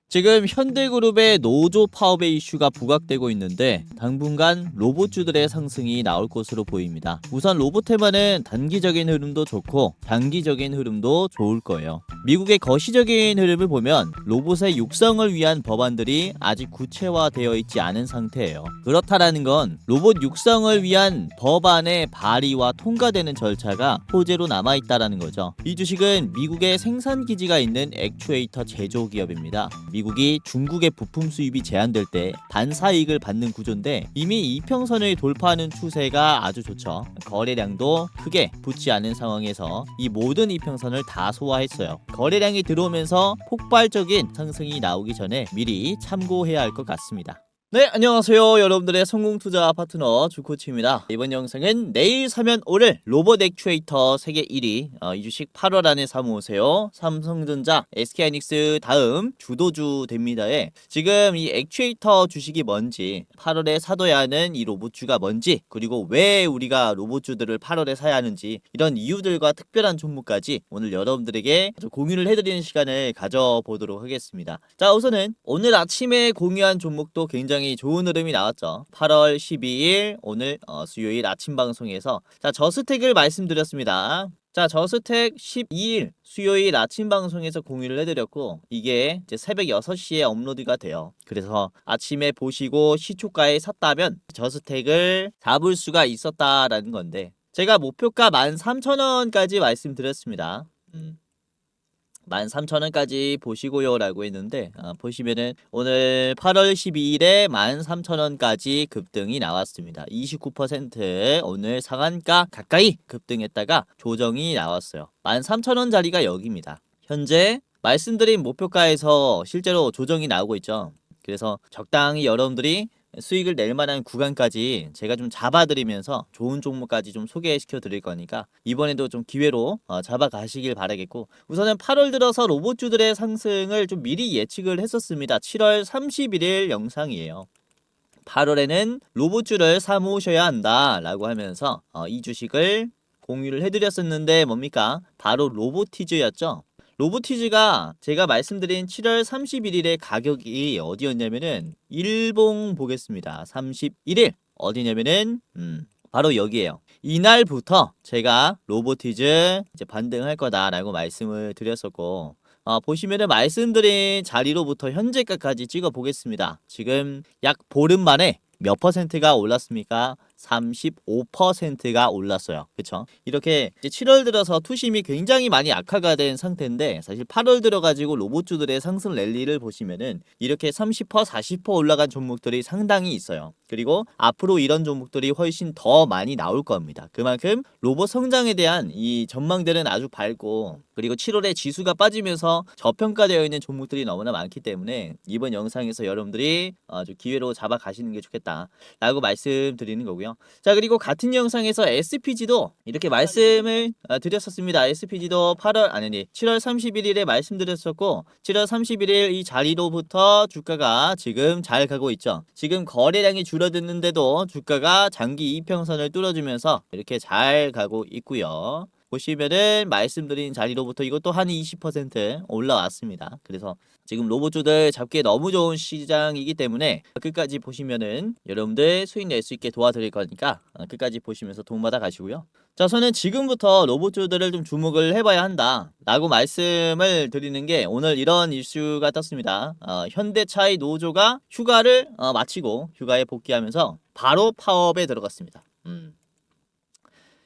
지금 현대그룹의 노조 파업의 이슈가 부각되고 있는데 당분간 로봇주들의 상승이 나올 것으로 보입니다. 우선 로봇 테마는 단기적인 흐름도 좋고 장기적인 흐름도 좋을 거예요. 미국의 거시적인 흐름을 보면 로봇의 육성을 위한 법안들이 아직 구체화되어 있지 않은 상태예요. 그렇다라는 건 로봇 육성을 위한 법안의 발의와 통과되는 절차가 호재로 남아있다라는 거죠. 이 주식은 미국의 생산기지가 있는 액추에이터 제조기업입니다. 미국이 중국의 부품 수입이 제한될 때 반사이익을 받는 구조인데 이미 이평선을 돌파하는 추세가 아주 좋죠. 거래량도 크게 붙지 않은 상황에서 이 모든 이평선을 다 소화했어요. 거래량이 들어오면서 폭발적인 상승이 나오기 전에 미리 참고해야 할 것 같습니다. 네, 안녕하세요. 여러분들의 성공투자 파트너 주코치입니다. 이번 영상은 내일 사면 오를 로봇 액추에이터 세계 1위 이 주식 8월 안에 사모으세요. 삼성전자, SK하이닉스 다음 주도주 됩니다에 지금 이 액추에이터 주식이 뭔지 8월에 사둬야 하는 이 로봇주가 뭔지 그리고 왜 우리가 로봇주들을 8월에 사야 하는지 이런 이유들과 특별한 종목까지 오늘 여러분들에게 공유를 해드리는 시간을 가져보도록 하겠습니다. 자, 우선은 오늘 아침에 공유한 종목도 굉장히 좋은 흐름이 나왔죠. 8월 12일 오늘 수요일 아침 방송에서 자 저스택을 말씀드렸습니다. 자 저스택 12일 수요일 아침 방송에서 공유를 해드렸고 이게 이제 새벽 6시에 업로드가 돼요. 그래서 아침에 보시고 시초가에 샀다면 저스택을 잡을 수가 있었다라는 건데 제가 목표가 13,000원까지 말씀드렸습니다. 13,000원까지 보시고요 라고 했는데 보시면은 오늘 8월 12일에 13,000원까지 급등이 나왔습니다. 29% 오늘 상한가 가까이 급등했다가 조정이 나왔어요. 13,000원 자리가 여기입니다. 현재 말씀드린 목표가에서 실제로 조정이 나오고 있죠. 그래서 적당히 여러분들이 수익을 낼 만한 구간까지 제가 좀 잡아드리면서 좋은 종목까지 좀 소개시켜 드릴 거니까 이번에도 좀 기회로 잡아가시길 바라겠고 우선은 8월 들어서 로봇주들의 상승을 좀 미리 예측을 했었습니다. 7월 31일 영상이에요. 8월에는 로봇주를 사모으셔야 한다 라고 하면서 이 주식을 공유를 해드렸었는데 뭡니까? 바로 로보티즈였죠. 로보티즈가 제가 말씀드린 7월 31일의 가격이 어디였냐면은 일봉 보겠습니다. 31일 어디냐면은 바로 여기에요. 이날부터 제가 로보티즈 이제 반등할 거다라고 말씀을 드렸었고 보시면은 말씀드린 자리로부터 현재가까지 찍어 보겠습니다. 지금 약 보름 만에 몇 퍼센트가 올랐습니까? 35%가 올랐어요. 그쵸? 이렇게 이제 7월 들어서 투심이 굉장히 많이 악화가 된 상태인데 사실 8월 들어가지고 로봇주들의 상승 랠리를 보시면은 이렇게 30% 40% 올라간 종목들이 상당히 있어요. 그리고 앞으로 이런 종목들이 훨씬 더 많이 나올 겁니다. 그만큼 로봇 성장에 대한 이 전망들은 아주 밝고 그리고 7월에 지수가 빠지면서 저평가되어 있는 종목들이 너무나 많기 때문에 이번 영상에서 여러분들이 아주 기회로 잡아 가시는 게 좋겠다 라고 말씀드리는 거고요. 자 그리고 같은 영상에서 SPG도 이렇게 말씀을 드렸었습니다. SPG도 7월 31일에 말씀드렸었고 7월 31일 이 자리로부터 주가가 지금 잘 가고 있죠. 지금 거래량이 줄어드는데도 주가가 장기 이평선을 뚫어주면서 이렇게 잘 가고 있고요. 보시면은 말씀드린 자리로부터 이것도 한 20% 올라왔습니다. 그래서 지금 로봇주들 잡기에 너무 좋은 시장이기 때문에 끝까지 보시면은 여러분들 수익 낼 수 있게 도와드릴 거니까 끝까지 보시면서 도움받아 가시고요. 자, 저는 지금부터 로봇주들을 좀 주목을 해봐야 한다 라고 말씀을 드리는 게 오늘 이런 이슈가 떴습니다. 현대차의 노조가 휴가를 마치고 휴가에 복귀하면서 바로 파업에 들어갔습니다.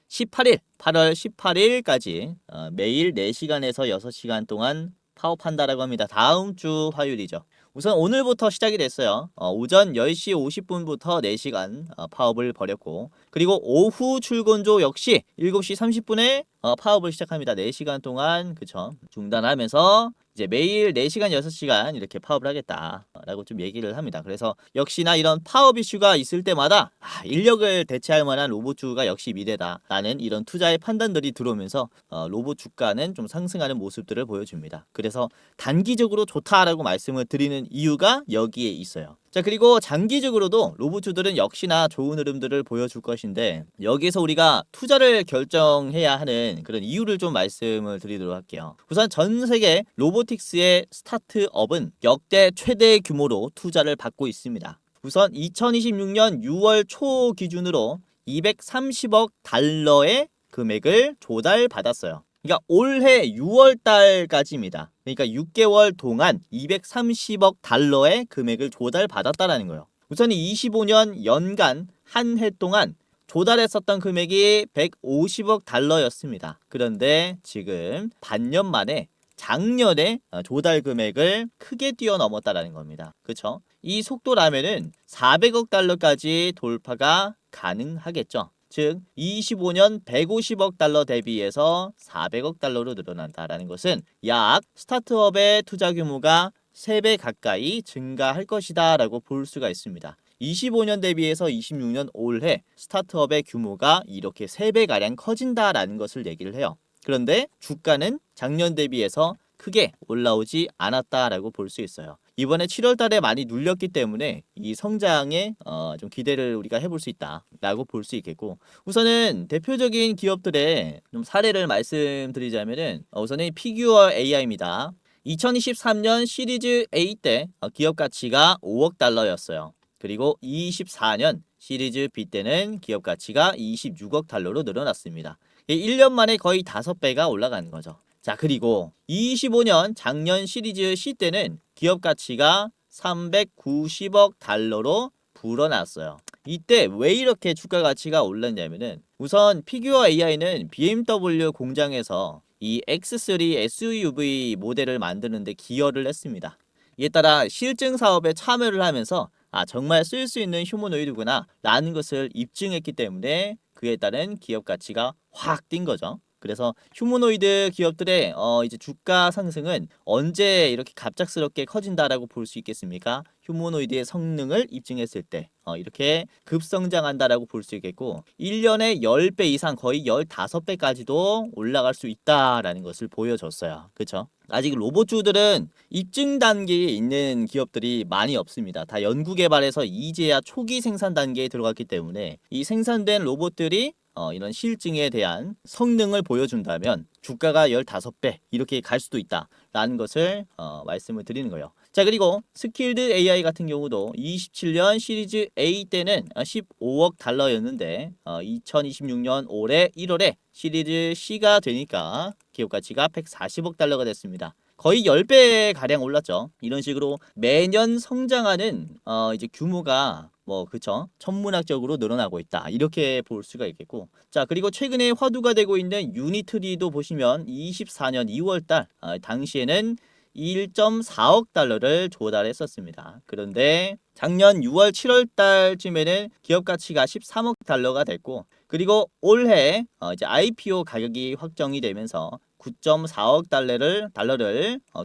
18일, 8월 18일까지 매일 4시간에서 6시간 동안 파업한다라고 합니다. 다음 주 화요일이죠. 우선 오늘부터 시작이 됐어요. 오전 10시 50분부터 4시간 파업을 벌였고 그리고 오후 출근조 역시 7시 30분에 파업을 시작합니다. 4시간 동안 그쵸 중단하면서 이제 매일 4시간 6시간 이렇게 파업을 하겠다라고 좀 얘기를 합니다. 그래서 역시나 이런 파업 이슈가 있을 때마다 인력을 대체할 만한 로봇주가 역시 미래다라는 이런 투자의 판단들이 들어오면서 로봇 주가는 좀 상승하는 모습들을 보여줍니다. 그래서 단기적으로 좋다라고 말씀을 드리는 이유가 여기에 있어요. 자, 그리고 장기적으로도 로봇주들은 역시나 좋은 흐름들을 보여줄 것인데 여기서 우리가 투자를 결정해야 하는 그런 이유를 좀 말씀을 드리도록 할게요. 우선 전 세계 로보틱스의 스타트업은 역대 최대 규모로 투자를 받고 있습니다. 우선 2026년 6월 초 기준으로 230억 달러의 금액을 조달받았어요. 그러니까 올해 6월 달까지입니다. 그러니까 6개월 동안 230억 달러의 금액을 조달받았다라는 거예요. 우선 25년 연간 한 해 동안 조달했었던 금액이 150억 달러였습니다. 그런데 지금 반년 만에 작년에 조달 금액을 크게 뛰어넘었다라는 겁니다. 그렇죠? 이 속도라면은 400억 달러까지 돌파가 가능하겠죠. 즉 25년 150억 달러 대비해서 400억 달러로 늘어난다라는 것은 약 스타트업의 투자 규모가 3배 가까이 증가할 것이다 라고 볼 수가 있습니다. 25년 대비해서 26년 올해 스타트업의 규모가 이렇게 3배가량 커진다라는 것을 얘기를 해요. 그런데 주가는 작년 대비해서 크게 올라오지 않았다라고 볼 수 있어요. 이번에 7월 달에 많이 눌렸기 때문에 이 성장에 좀 기대를 우리가 해볼 수 있다라고 볼 수 있겠고, 우선은 대표적인 기업들의 좀 사례를 말씀드리자면은 우선은 피규어 AI입니다. 2023년 시리즈 A 때 기업 가치가 5억 달러였어요. 그리고 24년 시리즈 B 때는 기업 가치가 26억 달러로 늘어났습니다. 1년 만에 거의 5배가 올라가는 거죠. 자, 그리고 25년 작년 시리즈 C 때는 기업 가치가 390억 달러로 불어났어요. 이때 왜 이렇게 주가 가치가 올랐냐면은 우선 피규어 AI는 BMW 공장에서 이 X3 SUV 모델을 만드는데 기여를 했습니다. 이에 따라 실증 사업에 참여를 하면서 정말 쓸 수 있는 휴머노이드구나 라는 것을 입증했기 때문에 그에 따른 기업 가치가 확 뛴 거죠. 그래서 휴머노이드 기업들의 이제 주가 상승은 언제 이렇게 갑작스럽게 커진다라고 볼 수 있겠습니까? 휴머노이드의 성능을 입증했을 때 이렇게 급성장한다라고 볼 수 있겠고, 1년에 10배 이상 거의 15배까지도 올라갈 수 있다라는 것을 보여줬어요. 그렇죠? 아직 로봇주들은 입증 단계에 있는 기업들이 많이 없습니다. 다 연구개발에서 이제야 초기 생산 단계에 들어갔기 때문에 이 생산된 로봇들이 이런 실증에 대한 성능을 보여준다면 주가가 15배 이렇게 갈 수도 있다라는 것을 말씀을 드리는 거예요. 자, 그리고 스킬드 AI 같은 경우도 27년 시리즈 A 때는 15억 달러였는데 2026년 올해 1월에 시리즈 C가 되니까 기업 가치가 140억 달러가 됐습니다. 거의 10배 가량 올랐죠. 이런 식으로 매년 성장하는 이제 규모가 그쵸? 천문학적으로 늘어나고 있다. 이렇게 볼 수가 있겠고. 자, 그리고 최근에 화두가 되고 있는 유니트리도 보시면 24년 2월 달 당시에는 1.4억 달러를 조달했었습니다. 그런데 작년 6월 7월 달쯤에는 기업 가치가 13억 달러가 됐고, 그리고 올해 이제 IPO 가격이 확정이 되면서 9.4억 달러를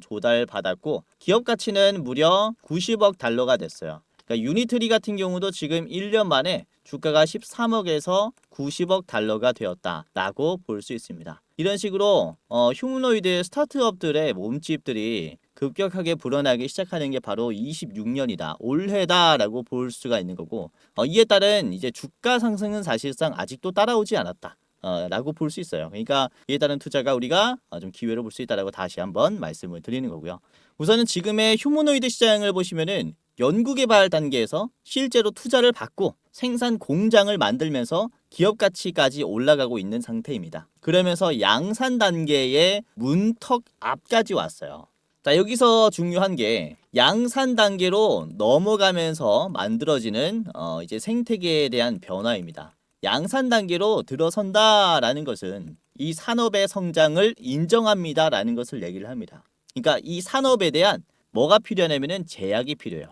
조달받았고, 기업 가치는 무려 90억 달러가 됐어요. 그러니까 유니트리 같은 경우도 지금 1년 만에 주가가 13억에서 90억 달러가 되었다라고 볼 수 있습니다. 이런 식으로 휴머노이드 스타트업들의 몸집들이 급격하게 불어나기 시작하는 게 바로 26년이다, 올해다라고 볼 수가 있는 거고, 이에 따른 이제 주가 상승은 사실상 아직도 따라오지 않았다. 라고 볼 수 있어요. 그러니까 이에 따른 투자가 우리가 좀 기회로 볼 수 있다라고 다시 한번 말씀을 드리는 거고요. 우선은 지금의 휴머노이드 시장을 보시면은 연구개발 단계에서 실제로 투자를 받고 생산 공장을 만들면서 기업 가치까지 올라가고 있는 상태입니다. 그러면서 양산 단계의 문턱 앞까지 왔어요. 자, 여기서 중요한 게 양산 단계로 넘어가면서 만들어지는 이제 생태계에 대한 변화입니다. 양산 단계로 들어선다라는 것은 이 산업의 성장을 인정합니다라는 것을 얘기를 합니다. 그러니까 이 산업에 대한 뭐가 필요하냐면은 제약이 필요해요.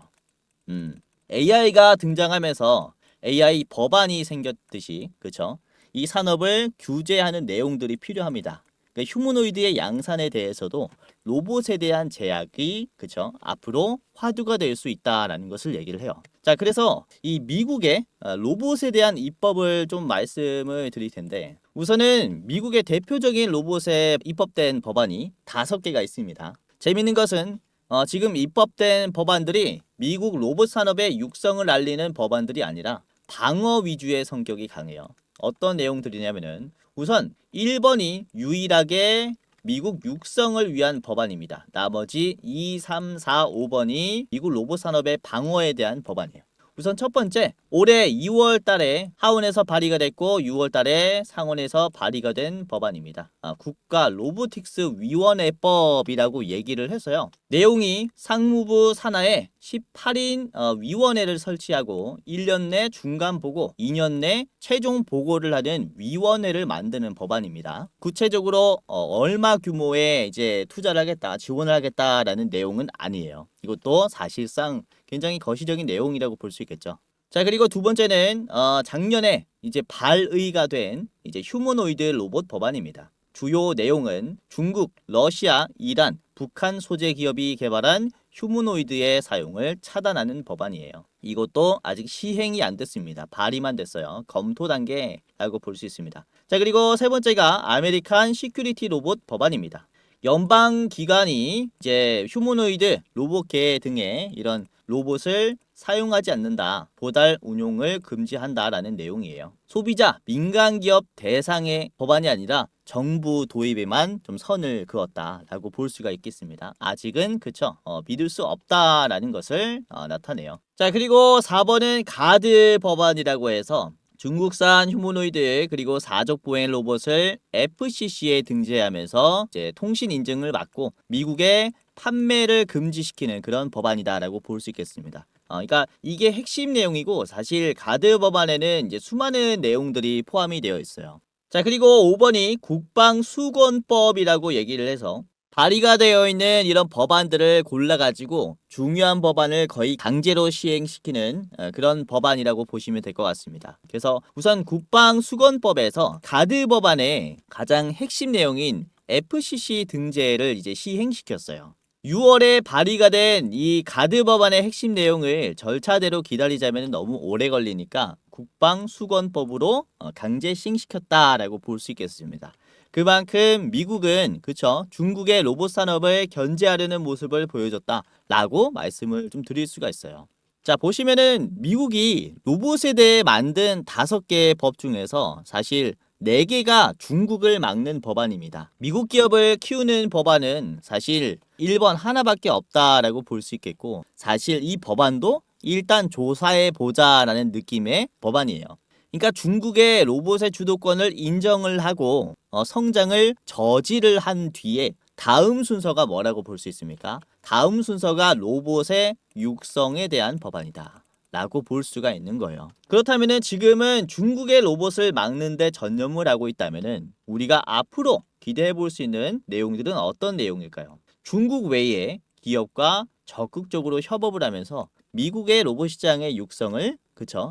AI가 등장하면서 AI 법안이 생겼듯이, 그렇죠? 이 산업을 규제하는 내용들이 필요합니다. 그러니까 휴머노이드의 양산에 대해서도 로봇에 대한 제약이, 그렇죠? 앞으로 화두가 될 수 있다라는 것을 얘기를 해요. 자, 그래서 이 미국의 로봇에 대한 입법을 좀 말씀을 드릴 텐데, 우선은 미국의 대표적인 로봇에 입법된 법안이 5개가 있습니다. 재밌는 것은 지금 입법된 법안들이 미국 로봇 산업의 육성을 알리는 법안들이 아니라 방어 위주의 성격이 강해요. 어떤 내용들이냐면은 우선 1번이 유일하게 미국 육성을 위한 법안입니다. 나머지 2, 3, 4, 5번이 미국 로봇 산업의 방어에 대한 법안이에요. 우선 첫 번째, 올해 2월 달에 하원에서 발의가 됐고 6월 달에 상원에서 발의가 된 법안입니다. 국가 로보틱스 위원회법이라고 얘기를 해서요. 내용이 상무부 산하에 18인 위원회를 설치하고 1년 내 중간 보고, 2년 내 최종 보고를 하는 위원회를 만드는 법안입니다. 구체적으로 얼마 규모의 이제 투자를 하겠다, 지원을 하겠다라는 내용은 아니에요. 이것도 사실상 굉장히 거시적인 내용이라고 볼 수 있겠죠. 자, 그리고 두 번째는 작년에 이제 발의가 된 이제 휴머노이드 로봇 법안입니다. 주요 내용은 중국, 러시아, 이란, 북한 소재 기업이 개발한 휴머노이드의 사용을 차단하는 법안이에요. 이것도 아직 시행이 안 됐습니다. 발의만 됐어요. 검토 단계라고 볼 수 있습니다. 자, 그리고 세 번째가 아메리칸 시큐리티 로봇 법안입니다. 연방 기관이 이제 휴머노이드 로봇계 등의 이런 로봇을 사용하지 않는다, 보달 운용을 금지한다라는 내용이에요. 소비자, 민간 기업 대상의 법안이 아니라 정부 도입에만 좀 선을 그었다라고 볼 수가 있겠습니다. 아직은 그쵸, 믿을 수 없다라는 것을 나타내요. 자, 그리고 4번은 가드 법안이라고 해서 중국산 휴머노이드 그리고 사족 보행 로봇을 FCC에 등재하면서 이제 통신 인증을 받고 미국에 판매를 금지시키는 그런 법안이다라고 볼 수 있겠습니다. 그러니까 이게 핵심 내용이고, 사실 가드 법안에는 이제 수많은 내용들이 포함이 되어 있어요. 자, 그리고 5번이 국방수권법이라고 얘기를 해서 발의가 되어 있는 이런 법안들을 골라가지고 중요한 법안을 거의 강제로 시행시키는 그런 법안이라고 보시면 될 것 같습니다. 그래서 우선 국방수권법에서 가드 법안의 가장 핵심 내용인 FCC 등재를 이제 시행시켰어요. 6월에 발의가 된 이 가드 법안의 핵심 내용을 절차대로 기다리자면 너무 오래 걸리니까 국방수권법으로 강제 시행시켰다라고 볼 수 있겠습니다. 그만큼 미국은 그쵸, 중국의 로봇 산업을 견제하려는 모습을 보여줬다라고 말씀을 좀 드릴 수가 있어요. 자, 보시면은 미국이 로봇에 대해 만든 5개의 법 중에서 사실 4개가 중국을 막는 법안입니다. 미국 기업을 키우는 법안은 사실 1번 하나밖에 없다라고 볼 수 있겠고, 사실 이 법안도 일단 조사해보자라는 느낌의 법안이에요. 그러니까 중국의 로봇의 주도권을 인정을 하고 성장을 저지를 한 뒤에 다음 순서가 뭐라고 볼 수 있습니까? 다음 순서가 로봇의 육성에 대한 법안이다 라고 볼 수가 있는 거예요. 그렇다면 지금은 중국의 로봇을 막는 데 전념을 하고 있다면 우리가 앞으로 기대해 볼 수 있는 내용들은 어떤 내용일까요? 중국 외에 기업과 적극적으로 협업을 하면서 미국의 로봇 시장의 육성을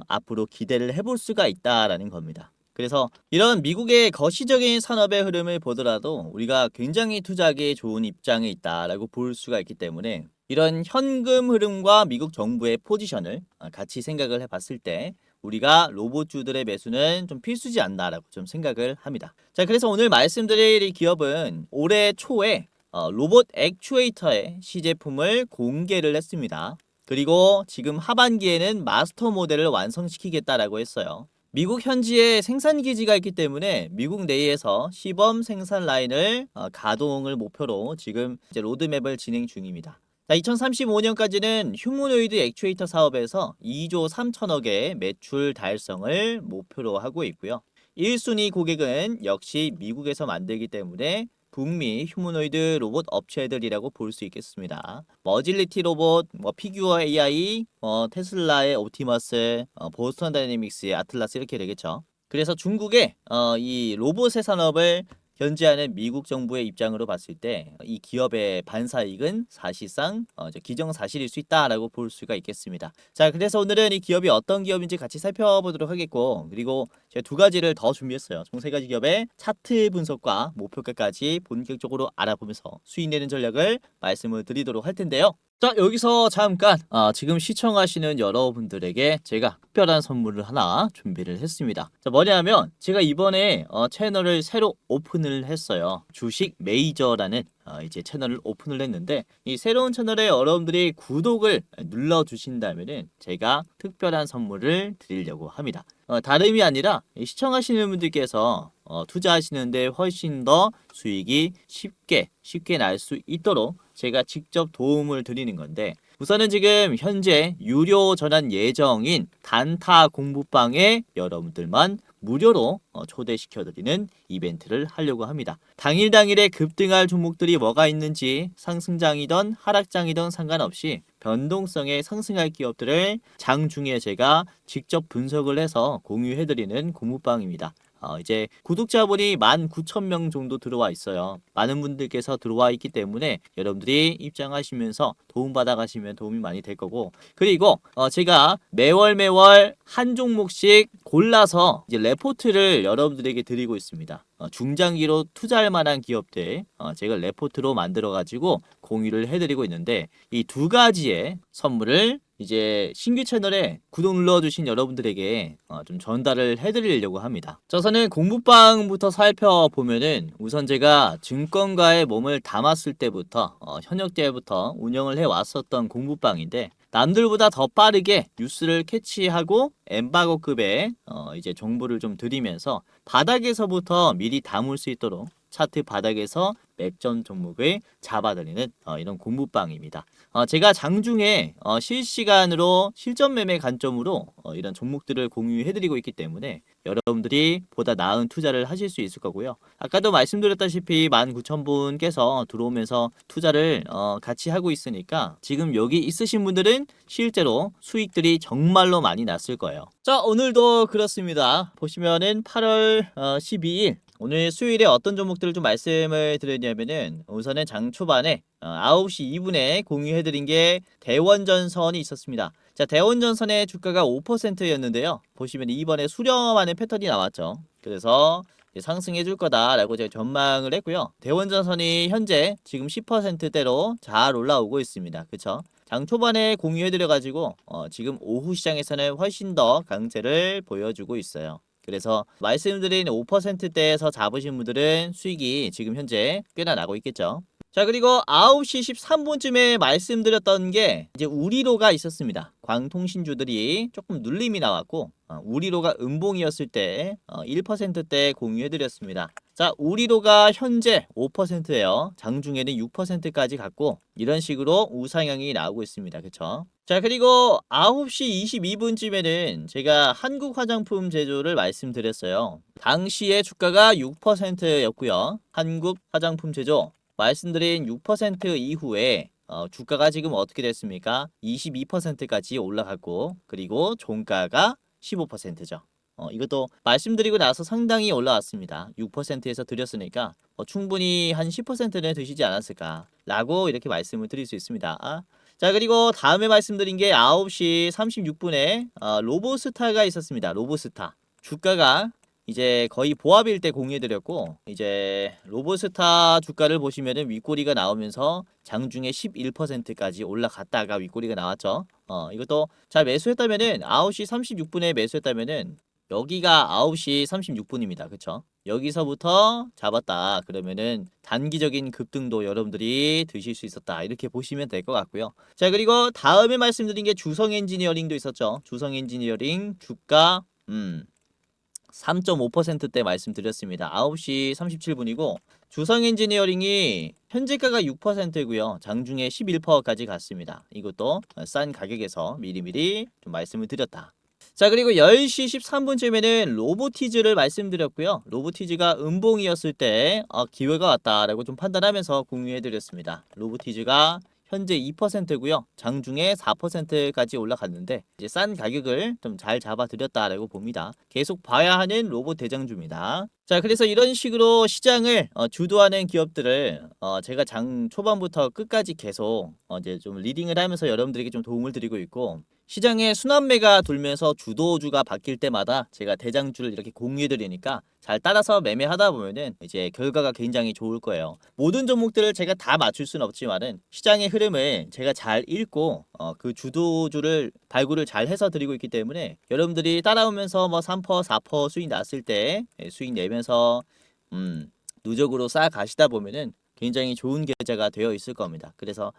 앞으로 기대를 해볼 수가 있다라는 겁니다. 그래서 이런 미국의 거시적인 산업의 흐름을 보더라도 우리가 굉장히 투자하기 좋은 입장에 있다라고 볼 수가 있기 때문에 이런 현금 흐름과 미국 정부의 포지션을 같이 생각을 해봤을 때 우리가 로봇주들의 매수는 좀 필수지 않나라고 좀 생각을 합니다. 자, 그래서 오늘 말씀드릴 이 기업은 올해 초에 로봇 액추에이터의 시제품을 공개를 했습니다. 그리고 지금 하반기에는 마스터 모델을 완성시키겠다라고 했어요. 미국 현지에 생산 기지가 있기 때문에 미국 내에서 시범 생산 라인을 가동을 목표로 지금 이제 로드맵을 진행 중입니다. 자, 2035년까지는 휴머노이드 액추에이터 사업에서 2조 3천억의 매출 달성을 목표로 하고 있고요. 1순위 고객은 역시 미국에서 만들기 때문에 북미 휴머노이드 로봇 업체들이라고 볼 수 있겠습니다. 머질리티 로봇, 피규어 AI, 테슬라의 옵티머스, 보스턴 다이내믹스의 아틀라스 이렇게 되겠죠. 그래서 중국의 이 로봇의 산업을 견제하는 미국 정부의 입장으로 봤을 때 이 기업의 반사이익은 사실상 기정사실일 수 있다라고 볼 수가 있겠습니다. 자, 그래서 오늘은 이 기업이 어떤 기업인지 같이 살펴보도록 하겠고, 그리고 제가 2가지를 더 준비했어요. 총 3가지 기업의 차트 분석과 목표가까지 본격적으로 알아보면서 수익 내는 전략을 말씀을 드리도록 할 텐데요. 자, 여기서 잠깐 지금 시청하시는 여러분들에게 제가 특별한 선물을 하나 준비를 했습니다. 자, 뭐냐면 제가 이번에 채널을 새로 오픈을 했어요. 주식 메이저라는 이제 채널을 오픈을 했는데, 이 새로운 채널에 여러분들이 구독을 눌러 주신다면은 제가 특별한 선물을 드리려고 합니다. 다름이 아니라 이 시청하시는 분들께서 투자하시는데 훨씬 더 수익이 쉽게 날 수 있도록 제가 직접 도움을 드리는 건데, 우선은 지금 현재 유료 전환 예정인 단타 공부방에 여러분들만 무료로 초대시켜드리는 이벤트를 하려고 합니다. 당일에 급등할 종목들이 뭐가 있는지, 상승장이든 하락장이든 상관없이 변동성에 상승할 기업들을 장중에 제가 직접 분석을 해서 공유해드리는 공부방입니다. 이제 구독자분이 19,000명 정도 들어와 있어요. 많은 분들께서 들어와 있기 때문에 여러분들이 입장하시면서 도움받아 가시면 도움이 많이 될 거고, 그리고 제가 매월 한 종목씩 골라서 이제 레포트를 여러분들에게 드리고 있습니다. 중장기로 투자할 만한 기업들 제가 레포트로 만들어 가지고 공유를 해드리고 있는데, 이 두 가지의 선물을 이제 신규 채널에 구독 눌러주신 여러분들에게 좀 전달을 해드리려고 합니다. 자, 우선은 공부방부터 살펴보면은, 우선 제가 증권가에 몸을 담았을 때부터 현역 때부터 운영을 해왔었던 공부방인데, 남들보다 더 빠르게 뉴스를 캐치하고 엠바고급의 이제 정보를 좀 드리면서 바닥에서부터 미리 담을 수 있도록 차트 바닥에서 맥점 종목을 잡아드리는 이런 공부방입니다. 제가 장중에 실시간으로 실전 매매 관점으로 이런 종목들을 공유해드리고 있기 때문에 여러분들이 보다 나은 투자를 하실 수 있을 거고요. 아까도 말씀드렸다시피 19,000분께서 들어오면서 투자를 같이 하고 있으니까 지금 여기 있으신 분들은 실제로 수익들이 정말로 많이 났을 거예요. 자, 오늘도 그렇습니다. 보시면은 8월 12일 오늘 수요일에 어떤 종목들을 좀 말씀을 드렸냐면은, 우선은 장 초반에 9시 2분에 공유해드린 게 대원전선이 있었습니다. 자, 대원전선의 주가가 5%였는데요. 보시면 이번에 수렴하는 패턴이 나왔죠. 그래서 상승해 줄 거다라고 제가 전망을 했고요. 대원전선이 현재 지금 10%대로 잘 올라오고 있습니다. 그쵸? 장 초반에 공유해드려가지고 지금 오후 시장에서는 훨씬 더 강세를 보여주고 있어요. 그래서 말씀드린 5%대에서 잡으신 분들은 수익이 지금 현재 꽤나 나고 있겠죠. 자, 그리고 9시 13분쯤에 말씀드렸던 게 이제 우리로가 있었습니다. 광통신주들이 조금 눌림이 나왔고, 우리로가 음봉이었을 때 1%대 공유해드렸습니다. 자, 우리로가 현재 5%예요. 장중에는 6%까지 갔고, 이런 식으로 우상향이 나오고 있습니다. 그쵸? 자, 그리고 9시 22분쯤에는 제가 한국 화장품 제조를 말씀드렸어요. 당시에 주가가 6%였고요. 한국 화장품 제조 말씀드린 6% 이후에 주가가 지금 어떻게 됐습니까? 22%까지 올라갔고, 그리고 종가가 15%죠. 이것도 말씀드리고 나서 상당히 올라왔습니다. 6%에서 드렸으니까 충분히 한 10%는 드시지 않았을까 라고 이렇게 말씀을 드릴 수 있습니다. 자, 그리고 다음에 말씀드린 게 9시 36분에 로보스타가 있었습니다. 로보스타 주가가 이제 거의 보합일 때 공유해드렸고, 이제 로보스타 주가를 보시면은 윗꼬리가 나오면서 장중에 11%까지 올라갔다가 윗꼬리가 나왔죠. 이것도 잘 매수했다면은 9시 36분에 매수했다면은 여기가 9시 36분입니다. 그쵸? 여기서부터 잡았다 그러면은 단기적인 급등도 여러분들이 드실 수 있었다, 이렇게 보시면 될 것 같고요. 자, 그리고 다음에 말씀드린 게 주성 엔지니어링도 있었죠. 주성 엔지니어링 주가 3.5%대 말씀드렸습니다. 9시 37분이고 주성 엔지니어링이 현재가가 6%고요. 장중에 11%까지 갔습니다. 이것도 싼 가격에서 미리미리 좀 말씀을 드렸다. 자, 그리고 10시 13분쯤에는 로보티즈를 말씀드렸고요. 로보티즈가 음봉이었을 때 기회가 왔다라고 좀 판단하면서 공유해드렸습니다. 로보티즈가 현재 2%고요. 장중에 4%까지 올라갔는데 이제 싼 가격을 좀 잘 잡아드렸다라고 봅니다. 계속 봐야 하는 로봇 대장주입니다. 자, 그래서 이런 식으로 시장을 주도하는 기업들을 제가 장 초반부터 끝까지 계속 이제 좀 리딩을 하면서 여러분들에게 좀 도움을 드리고 있고, 시장에 순환매가 돌면서 주도주가 바뀔 때마다 제가 대장주를 이렇게 공유해 드리니까 잘 따라서 매매하다 보면은 이제 결과가 굉장히 좋을 거예요. 모든 종목들을 제가 다 맞출 수는 없지만은 시장의 흐름을 제가 잘 읽고 그 주도주를 발굴을 잘 해서 드리고 있기 때문에 여러분들이 따라오면서 뭐 3%, 4% 수익 났을 때 수익 내면서 누적으로 쌓아 가시다 보면은 굉장히 좋은 계좌가 되어 있을 겁니다. 그래서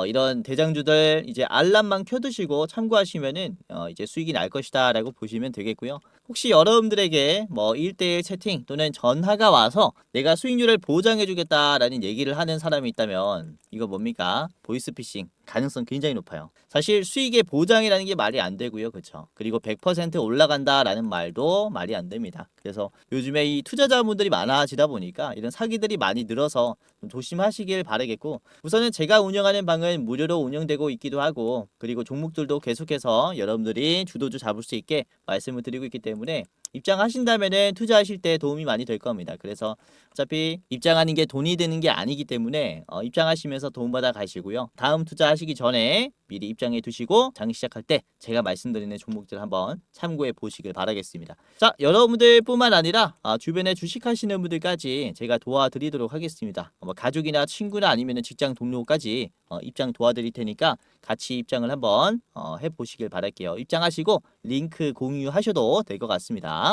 이런 대장주들 이제 알람만 켜두시고 참고하시면은 이제 수익이 날 것이다라고 보시면 되겠고요. 혹시 여러분들에게 뭐 1대1 채팅 또는 전화가 와서 내가 수익률을 보장해주겠다라는 얘기를 하는 사람이 있다면 이거 뭡니까? 보이스피싱 가능성 굉장히 높아요. 사실 수익의 보장이라는 게 말이 안 되고요. 그렇죠? 그리고 100% 올라간다라는 말도 말이 안 됩니다. 그래서 요즘에 이 투자자분들이 많아지다 보니까 이런 사기들이 많이 늘어서 좀 조심하시길 바라겠고, 우선은 제가 운영하는 방은 무료로 운영되고 있기도 하고, 그리고 종목들도 계속해서 여러분들이 주도주 잡을 수 있게 말씀을 드리고 있기 때문에 입장하신다면은 투자하실 때 도움이 많이 될 겁니다. 그래서 어차피 입장하는 게 돈이 드는 게 아니기 때문에 입장하시면서 도움받아 가시고요. 다음 투자하시기 전에 미리 입장해 두시고 장 시작할 때 제가 말씀드리는 종목들 한번 참고해 보시길 바라겠습니다. 자, 여러분들 뿐만 아니라 주변에 주식하시는 분들까지 제가 도와드리도록 하겠습니다. 뭐 가족이나 친구나 아니면 직장 동료까지 입장 도와드릴 테니까 같이 입장을 한번 해보시길 바랄게요. 입장하시고 링크 공유하셔도 될 것 같습니다.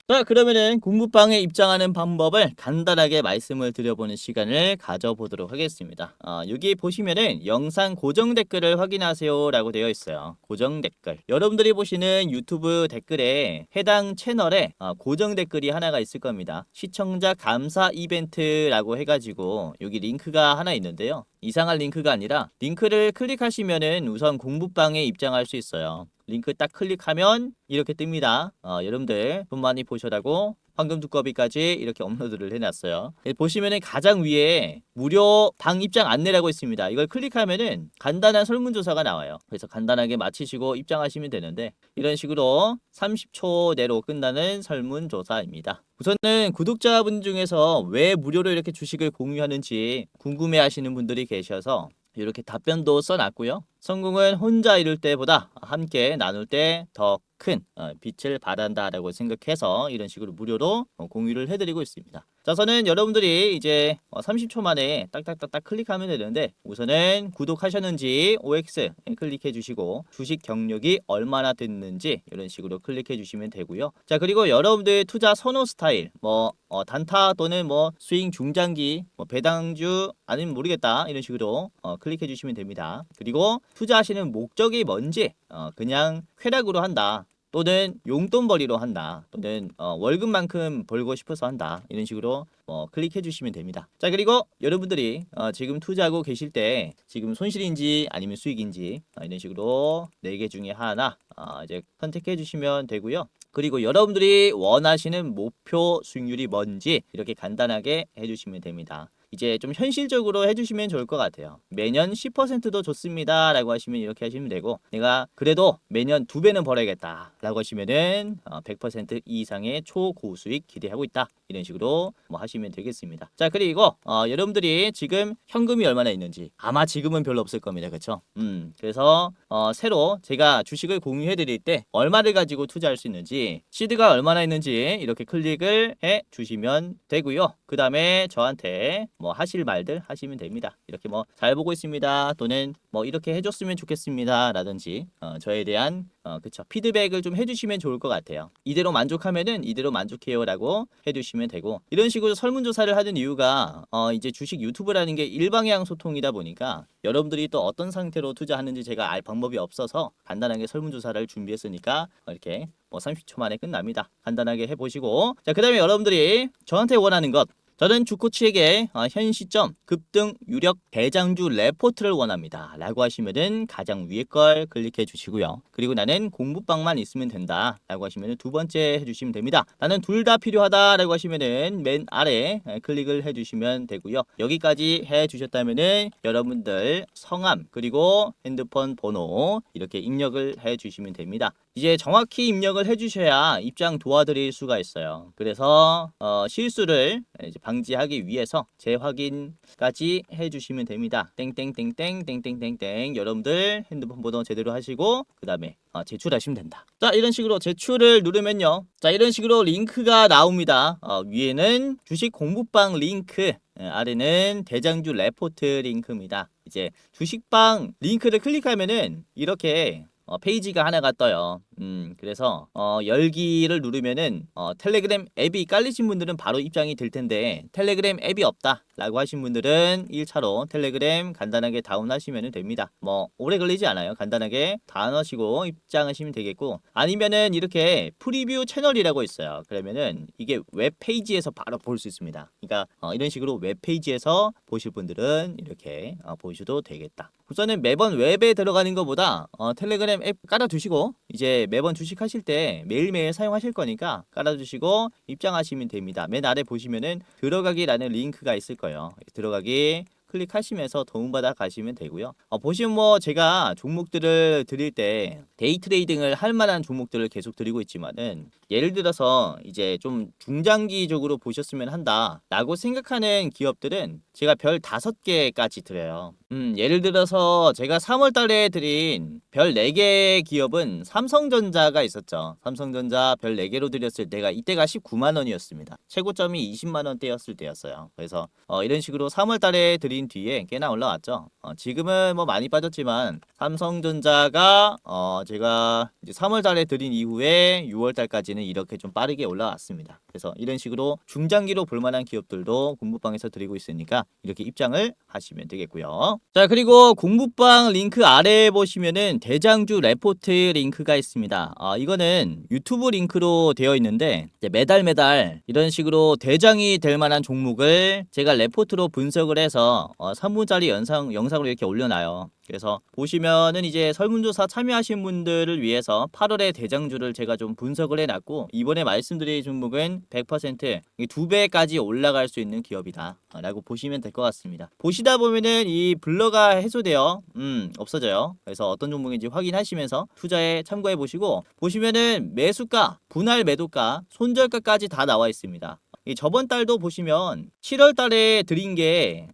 자, 그러면은 공부방에 입장하는 방법을 간단하게 말씀을 드려보는 시간을 가져보도록 하겠습니다. 여기 보시면은 영상 고정 댓글을 확인하세요 라고 되어 있어요. 고정 댓글. 여러분들이 보시는 유튜브 댓글에 해당 채널에 고정 댓글이 하나가 있을 겁니다. 시청자 감사 이벤트라고 해가지고 여기 링크가 하나 있는데요. 이상한 링크가 아니라 링크를 클릭하시면은 우선 공부방에 입장할 수 있어요. 링크 딱 클릭하면 이렇게 뜹니다. 여러분들 돈 많이 보셔라고 황금 두꺼비까지 이렇게 업로드를 해놨어요. 보시면은 가장 위에 무료 방 입장 안내라고 있습니다. 이걸 클릭하면은 간단한 설문조사가 나와요. 그래서 간단하게 마치시고 입장하시면 되는데 이런 식으로 30초 내로 끝나는 설문조사입니다. 우선은 구독자분 중에서 왜 무료로 이렇게 주식을 공유하는지 궁금해 하시는 분들이 계셔서 이렇게 답변도 써놨고요. 성공은 혼자 이룰 때보다 함께 나눌 때 더 큰 빛을 발한다라고 생각해서 이런 식으로 무료로 공유를 해드리고 있습니다. 자, 저는 여러분들이 이제 30초 만에 딱딱딱딱 클릭하면 되는데 우선은 구독하셨는지 OX 클릭해 주시고 주식 경력이 얼마나 됐는지 이런 식으로 클릭해 주시면 되고요. 자, 그리고 여러분들 투자 선호 스타일 뭐 단타 또는 뭐 스윙 중장기 뭐 배당주 아니면 모르겠다 이런 식으로 클릭해 주시면 됩니다. 그리고 투자하시는 목적이 뭔지 그냥 쾌락으로 한다 또는 용돈벌이로 한다 또는 월급만큼 벌고 싶어서 한다 이런 식으로 클릭해 주시면 됩니다. 자, 그리고 여러분들이 지금 투자하고 계실 때 지금 손실인지 아니면 수익인지 이런 식으로 4개 중에 하나 이제 선택해 주시면 되고요. 그리고 여러분들이 원하시는 목표 수익률이 뭔지 이렇게 간단하게 해주시면 됩니다. 이제 좀 현실적으로 해주시면 좋을 것 같아요. 매년 10%도 좋습니다 라고 하시면 이렇게 하시면 되고, 내가 그래도 매년 2배는 벌어야겠다 라고 하시면은 100% 이상의 초고수익 기대하고 있다 이런 식으로 뭐 하시면 되겠습니다. 자, 그리고 여러분들이 지금 현금이 얼마나 있는지 아마 지금은 별로 없을 겁니다. 그렇죠? 그래서 새로 제가 주식을 공유해 드릴 때 얼마를 가지고 투자할 수 있는지 시드가 얼마나 있는지 이렇게 클릭을 해 주시면 되고요. 그 다음에 저한테 뭐 하실 말들 하시면 됩니다. 이렇게 뭐 잘 보고 있습니다 또는 뭐 이렇게 해줬으면 좋겠습니다 라든지 저에 대한 그쵸 피드백을 좀 해주시면 좋을 것 같아요. 이대로 만족하면은 이대로 만족해요 라고 해주시면 되고, 이런 식으로 설문조사를 하는 이유가 이제 주식 유튜브라는 게 일방향 소통이다 보니까 여러분들이 또 어떤 상태로 투자하는지 제가 알 방법이 없어서 간단하게 설문조사를 준비했으니까 이렇게 뭐 30초 만에 끝납니다. 간단하게 해보시고, 자, 그 다음에 여러분들이 저한테 원하는 것, 저는 주코치에게 현 시점 급등 유력 대장주 레포트를 원합니다 라고 하시면은 가장 위에 걸 클릭해 주시고요. 그리고 나는 공부방만 있으면 된다 라고 하시면은 두 번째 해주시면 됩니다. 나는 둘 다 필요하다 라고 하시면은 맨 아래 클릭을 해 주시면 되고요. 여기까지 해 주셨다면은 여러분들 성함 그리고 핸드폰 번호 이렇게 입력을 해 주시면 됩니다. 이제 정확히 입력을 해주셔야 입장 도와드릴 수가 있어요. 그래서 실수를 이제 방지하기 위해서 재확인까지 해주시면 됩니다. 땡땡땡땡 여러분들 핸드폰 번호 제대로 하시고 그 다음에 제출하시면 된다. 자, 이런 식으로 제출을 누르면요, 자, 이런 식으로 링크가 나옵니다. 위에는 주식 공부방 링크, 아래는 대장주 레포트 링크입니다. 이제 주식방 링크를 클릭하면은 이렇게 페이지가 하나가 떠요. 그래서 열기를 누르면은 텔레그램 앱이 깔리신 분들은 바로 입장이 될 텐데, 텔레그램 앱이 없다 라고 하신 분들은 1차로 텔레그램 간단하게 다운하시면 됩니다. 뭐 오래 걸리지 않아요. 간단하게 다운하시고 입장하시면 되겠고, 아니면은 이렇게 프리뷰 채널이라고 있어요. 그러면은 이게 웹페이지에서 바로 볼 수 있습니다. 그러니까 이런 식으로 웹페이지에서 보실 분들은 이렇게 보셔도 되겠다. 우선은 매번 웹에 들어가는 것보다 텔레그램 앱 깔아두시고, 이제 매번 주식하실 때 매일매일 사용하실 거니까 깔아두시고 입장하시면 됩니다. 맨 아래 보시면은 들어가기라는 링크가 있을 거예요. 들어가기 클릭하시면서 도움받아 가시면 되고요. 보시면 뭐 제가 종목들을 드릴 때 데이 트레이딩을 할 만한 종목들을 계속 드리고 있지만은, 예를 들어서 이제 좀 중장기적으로 보셨으면 한다 라고 생각하는 기업들은 제가 별 5개까지 드려요. 예를 들어서 제가 3월 달에 드린 별 4개 기업은 삼성전자가 있었죠. 삼성전자 별 4개로 드렸을 때가 이때가 19만 원이었습니다. 최고점이 20만 원대였을 때였어요. 그래서 이런 식으로 3월 달에 드린 뒤에 꽤나 올라왔죠. 지금은 뭐 많이 빠졌지만 삼성전자가 제가 이제 3월 달에 드린 이후에 6월 달까지는 이렇게 좀 빠르게 올라왔습니다. 그래서 이런 식으로 중장기로 볼만한 기업들도 공부방에서 드리고 있으니까 이렇게 입장을 하시면 되겠고요. 자, 그리고 공부방 링크 아래에 보시면은 대장주 레포트 링크가 있습니다. 이거는 유튜브 링크로 되어 있는데, 이제 매달 이런 식으로 대장이 될 만한 종목을 제가 레포트로 분석을 해서 3분짜리 영상으로 이렇게 올려놔요. 그래서 보시면은 이제 설문조사 참여하신 분들을 위해서 8월에 대장주를 제가 좀 분석을 해놨고, 이번에 말씀드릴 종목은 100% 2배까지 올라갈 수 있는 기업이다 라고 보시면 될 것 같습니다. 보시다 보면은 이 블러가 해소되어 없어져요. 그래서 어떤 종목인지 확인하시면서 투자에 참고해 보시고, 보시면은 매수가, 분할 매도가, 손절가까지 다 나와 있습니다. 저번 달도 보시면 7월 달에 드린 게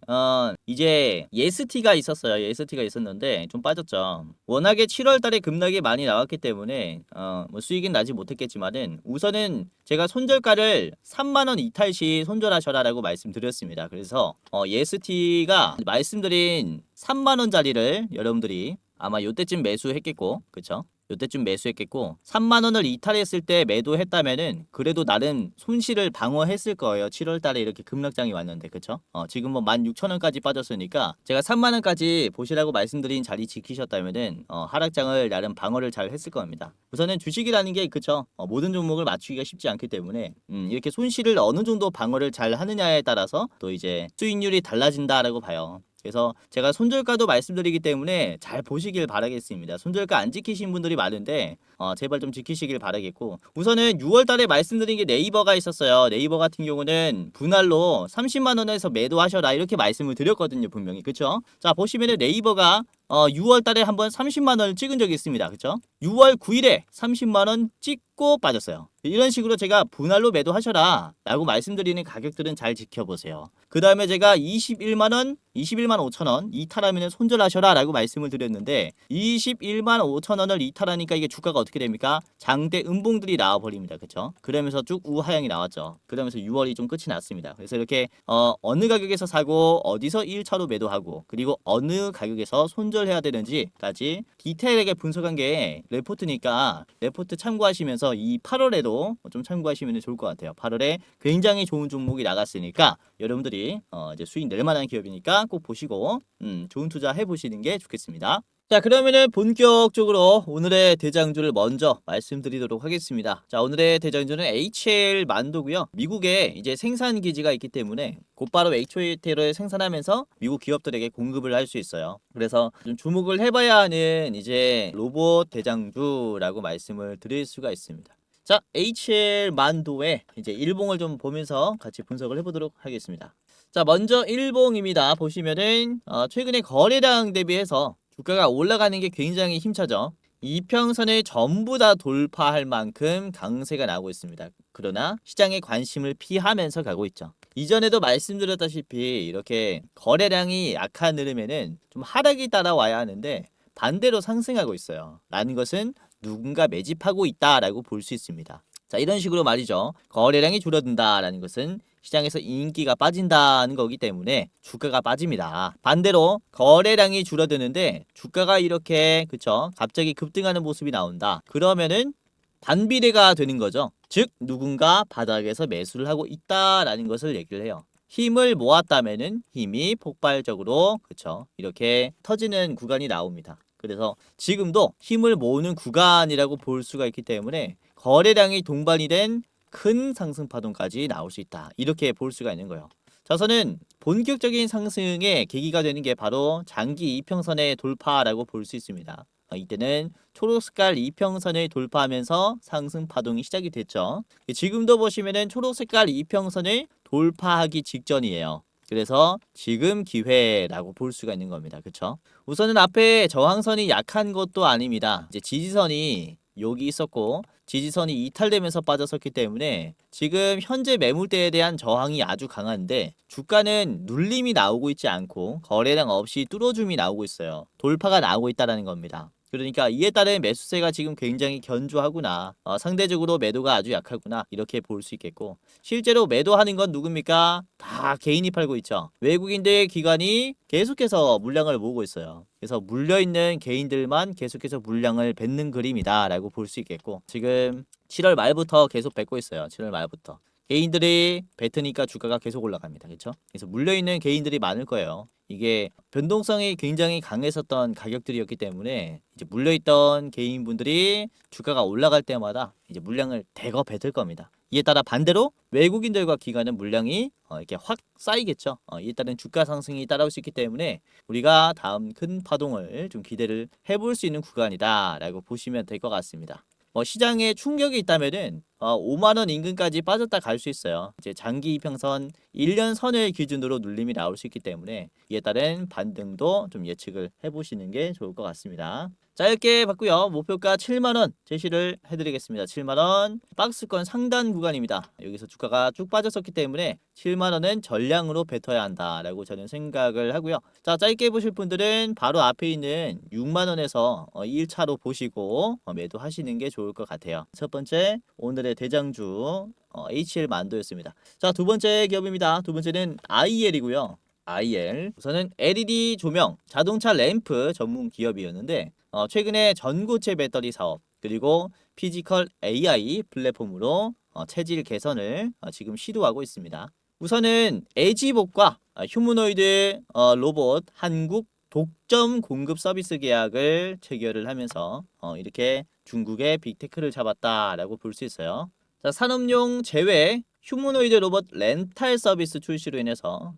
이제 예스티가 있었어요. 예스티가 있었는데 좀 빠졌죠. 워낙에 7월 달에 급락이 많이 나왔기 때문에 뭐 수익은 나지 못했겠지만은, 우선은 제가 손절가를 3만 원 이탈 시 손절하셔라라고 말씀드렸습니다. 그래서 예스티가 말씀드린 3만 원짜리를 여러분들이 아마 요때쯤 매수했겠고, 그쵸? 요때쯤 매수했겠고, 3만 원을 이탈했을 때 매도했다면은 그래도 나름 손실을 방어했을 거예요. 7월 달에 이렇게 급락장이 왔는데, 그쵸? 지금 뭐 16,000원까지 빠졌으니까 제가 3만 원까지 보시라고 말씀드린 자리 지키셨다면은 하락장을 나름 방어를 잘 했을 겁니다. 우선은 주식이라는 게, 그쵸? 모든 종목을 맞추기가 쉽지 않기 때문에 이렇게 손실을 어느 정도 방어를 잘 하느냐에 따라서 또 이제 수익률이 달라진다라고 봐요. 그래서 제가 손절가도 말씀드리기 때문에 잘 보시길 바라겠습니다. 손절가 안 지키신 분들이 많은데 제발 좀 지키시길 바라겠고, 우선은 6월 달에 말씀드린 게 네이버가 있었어요. 네이버 같은 경우는 분할로 30만 원에서 매도하셔라 이렇게 말씀을 드렸거든요, 분명히. 그쵸? 자, 보시면은 네이버가 6월 달에 한번 30만 원을 찍은 적이 있습니다. 그쵸? 6월 9일에 30만 원 찍고 빠졌어요. 이런 식으로 제가 분할로 매도하셔라 라고 말씀드리는 가격들은 잘 지켜보세요. 그 다음에 제가 21만 원, 21만 5천 원 이탈하면 손절하셔라 라고 말씀을 드렸는데, 21만 5천 원을 이탈하니까 이게 주가가 어떻게 됩니까? 장대 음봉들이 나와버립니다. 그쵸? 그러면서 쭉 우하향이 나왔죠. 그러면서 6월이 좀 끝이 났습니다. 그래서 이렇게 어느 가격에서 사고 어디서 1차로 매도하고 그리고 어느 가격에서 손절해야 되는지까지 디테일하게 분석한 게 레포트니까, 레포트 참고하시면서 이 8월에도 좀 참고하시면 좋을 것 같아요. 8월에 굉장히 좋은 종목이 나갔으니까 여러분들이 이제 수익 낼 만한 기업이니까 꼭 보시고 좋은 투자 해보시는 게 좋겠습니다. 자, 그러면은 본격적으로 오늘의 대장주를 먼저 말씀드리도록 하겠습니다. 자, 오늘의 대장주는 HL 만도고요. 미국에 이제 생산 기지가 있기 때문에 곧바로 HL을 생산하면서 미국 기업들에게 공급을 할 수 있어요. 그래서 좀 주목을 해봐야 하는 이제 로봇 대장주라고 말씀을 드릴 수가 있습니다. 자, HL 만도의 이제 일봉을 좀 보면서 같이 분석을 해보도록 하겠습니다. 자, 먼저 일봉입니다. 보시면은 최근에 거래량 대비해서 주가가 올라가는 게 굉장히 힘차죠. 이평선을 전부 다 돌파할 만큼 강세가 나오고 있습니다. 그러나 시장의 관심을 피하면서 가고 있죠. 이전에도 말씀드렸다시피 이렇게 거래량이 약한 흐름에는 좀 하락이 따라와야 하는데 반대로 상승하고 있어요. 라는 것은 누군가 매집하고 있다라고 볼 수 있습니다. 자, 이런 식으로 말이죠. 거래량이 줄어든다라는 것은 시장에서 인기가 빠진다는 거기 때문에 주가가 빠집니다. 반대로 거래량이 줄어드는데 주가가 이렇게 그쵸? 갑자기 급등하는 모습이 나온다. 그러면은 반비례가 되는 거죠. 즉 누군가 바닥에서 매수를 하고 있다라는 것을 얘기를 해요. 힘을 모았다면은 힘이 폭발적으로 그쵸? 이렇게 터지는 구간이 나옵니다. 그래서 지금도 힘을 모으는 구간이라고 볼 수가 있기 때문에 거래량이 동반이 된 큰 상승 파동까지 나올 수 있다. 이렇게 볼 수가 있는 거예요. 저서는 본격적인 상승의 계기가 되는 게 바로 장기 이평선의 돌파라고 볼 수 있습니다. 이때는 초록색깔 이평선을 돌파하면서 상승 파동이 시작이 됐죠. 지금도 보시면은 초록색깔 이평선을 돌파하기 직전이에요. 그래서 지금 기회라고 볼 수가 있는 겁니다. 그쵸? 우선은 앞에 저항선이 약한 것도 아닙니다. 이제 지지선이 여기 있었고 지지선이 이탈되면서 빠졌었기 때문에 지금 현재 매물대에 대한 저항이 아주 강한데 주가는 눌림이 나오고 있지 않고 거래량 없이 뚫어줌이 나오고 있어요. 돌파가 나오고 있다는 겁니다. 그러니까 이에 따른 매수세가 지금 굉장히 견조하구나. 상대적으로 매도가 아주 약하구나. 이렇게 볼 수 있겠고 실제로 매도하는 건 누굽니까? 다 개인이 팔고 있죠. 외국인들 기관이 계속해서 물량을 모으고 있어요. 그래서 물려있는 개인들만 계속해서 물량을 뱉는 그림이다 라고 볼 수 있겠고 지금 7월 말부터 계속 뱉고 있어요. 7월 말부터. 개인들이 뱉으니까 주가가 계속 올라갑니다. 그렇죠? 그래서 물려있는 개인들이 많을 거예요. 이게 변동성이 굉장히 강했었던 가격들이었기 때문에 이제 물려있던 개인분들이 주가가 올라갈 때마다 이제 물량을 대거 뱉을 겁니다. 이에 따라 반대로 외국인들과 기관은 물량이 이렇게 확 쌓이겠죠. 이에 따른 주가 상승이 따라올 수 있기 때문에 우리가 다음 큰 파동을 좀 기대를 해볼 수 있는 구간이다라고 보시면 될 것 같습니다. 시장에 충격이 있다면은 5만 원 인근까지 빠졌다 갈 수 있어요. 이제 장기 이평선 1년 선을 기준으로 눌림이 나올 수 있기 때문에 이에 따른 반등도 좀 예측을 해보시는 게 좋을 것 같습니다. 짧게 봤고요. 목표가 7만 원 제시를 해드리겠습니다. 7만 원 박스권 상단 구간입니다. 여기서 주가가 쭉 빠졌었기 때문에 7만 원은 전량으로 뱉어야 한다라고 저는 생각을 하고요. 자, 짧게 보실 분들은 바로 앞에 있는 6만 원에서 1차로 보시고 매도하시는 게 좋을 것 같아요. 첫 번째 오늘의 대장주 HL 만도였습니다. 자, 두 번째 기업입니다. 두 번째는 IL이고요. IL 우선은 LED 조명, 자동차 램프 전문 기업이었는데 최근에 전고체 배터리 사업 그리고 피지컬 AI 플랫폼으로 체질 개선을 지금 시도하고 있습니다. 우선은 에지복과 휴머노이드 로봇 한국 독점 공급 서비스 계약을 체결을 하면서 이렇게 중국의 빅테크를 잡았다라고 볼 수 있어요. 자, 산업용 제외 휴머노이드 로봇 렌탈 서비스 출시로 인해서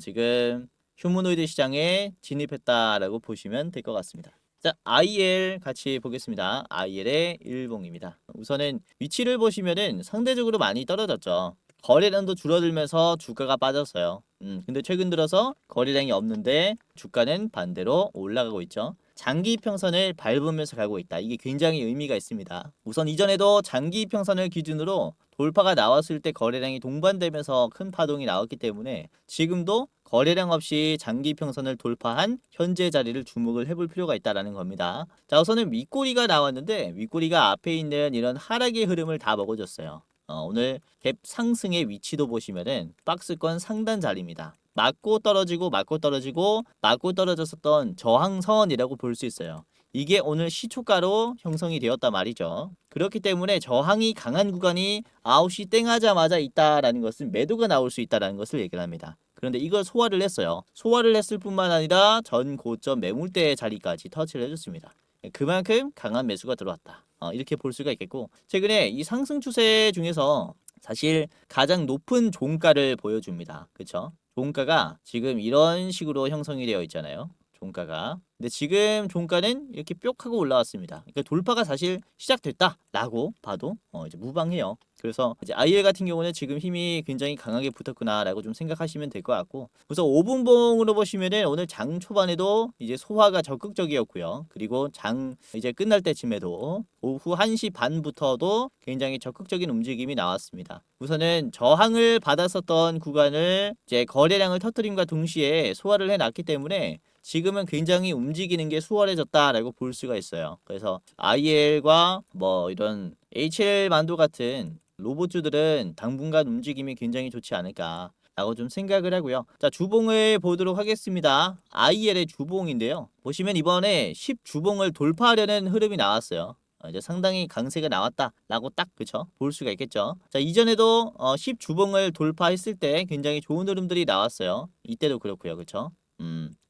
지금 휴머노이드 시장에 진입했다라고 보시면 될 것 같습니다. 자, IL 같이 보겠습니다. IL의 일봉입니다. 우선은 위치를 보시면은 상대적으로 많이 떨어졌죠. 거래량도 줄어들면서 주가가 빠졌어요. 근데 최근 들어서 거래량이 없는데 주가는 반대로 올라가고 있죠. 장기 평선을 밟으면서 가고 있다. 이게 굉장히 의미가 있습니다. 우선 이전에도 장기 평선을 기준으로 돌파가 나왔을 때 거래량이 동반되면서 큰 파동이 나왔기 때문에 지금도 거래량 없이 장기 평선을 돌파한 현재 자리를 주목을 해볼 필요가 있다는 겁니다. 자, 우선은 윗꼬리가 나왔는데 윗꼬리가 앞에 있는 이런 하락의 흐름을 다 먹어줬어요. 오늘 갭 상승의 위치도 보시면은 박스권 상단 자리입니다. 맞고 떨어지고 맞고 떨어지고 맞고 떨어졌었던 저항선이라고 볼 수 있어요. 이게 오늘 시초가로 형성이 되었단 말이죠. 그렇기 때문에 저항이 강한 구간이 9시 땡 하자마자 있다라는 것은 매도가 나올 수 있다는 것을 얘기를 합니다. 그런데 이걸 소화를 했어요. 소화를 했을 뿐만 아니라 전 고점 매물대 자리까지 터치를 해줬습니다. 그만큼 강한 매수가 들어왔다. 이렇게 볼 수가 있겠고 최근에 이 상승 추세 중에서 사실 가장 높은 종가를 보여줍니다. 그쵸? 종가가 지금 이런 식으로 형성이 되어 있잖아요. 종가가. 근데 지금 종가는 이렇게 뿅 하고 올라왔습니다. 그러니까 돌파가 사실 시작됐다라고 봐도 이제 무방해요. 그래서 이제 IL 같은 경우는 지금 힘이 굉장히 강하게 붙었구나라고 좀 생각하시면 될 것 같고, 우선 5분봉으로 보시면은 오늘 장 초반에도 이제 소화가 적극적이었고요. 그리고 장 이제 끝날 때쯤에도 오후 1시 반부터도 굉장히 적극적인 움직임이 나왔습니다. 우선은 저항을 받았었던 구간을 이제 거래량을 터뜨림과 동시에 소화를 해놨기 때문에 지금은 굉장히 움직이는 게 수월해졌다라고 볼 수가 있어요. 그래서 IL과 뭐 이런 HL 만도 같은 로봇주들은 당분간 움직임이 굉장히 좋지 않을까 라고 좀 생각을 하고요. 자, 주봉을 보도록 하겠습니다. IL의 주봉인데요. 보시면 이번에 10주봉을 돌파하려는 흐름이 나왔어요. 이제 상당히 강세가 나왔다라고 딱 그쵸? 볼 수가 있겠죠. 자, 이전에도 10주봉을 돌파했을 때 굉장히 좋은 흐름들이 나왔어요. 이때도 그렇고요. 그쵸?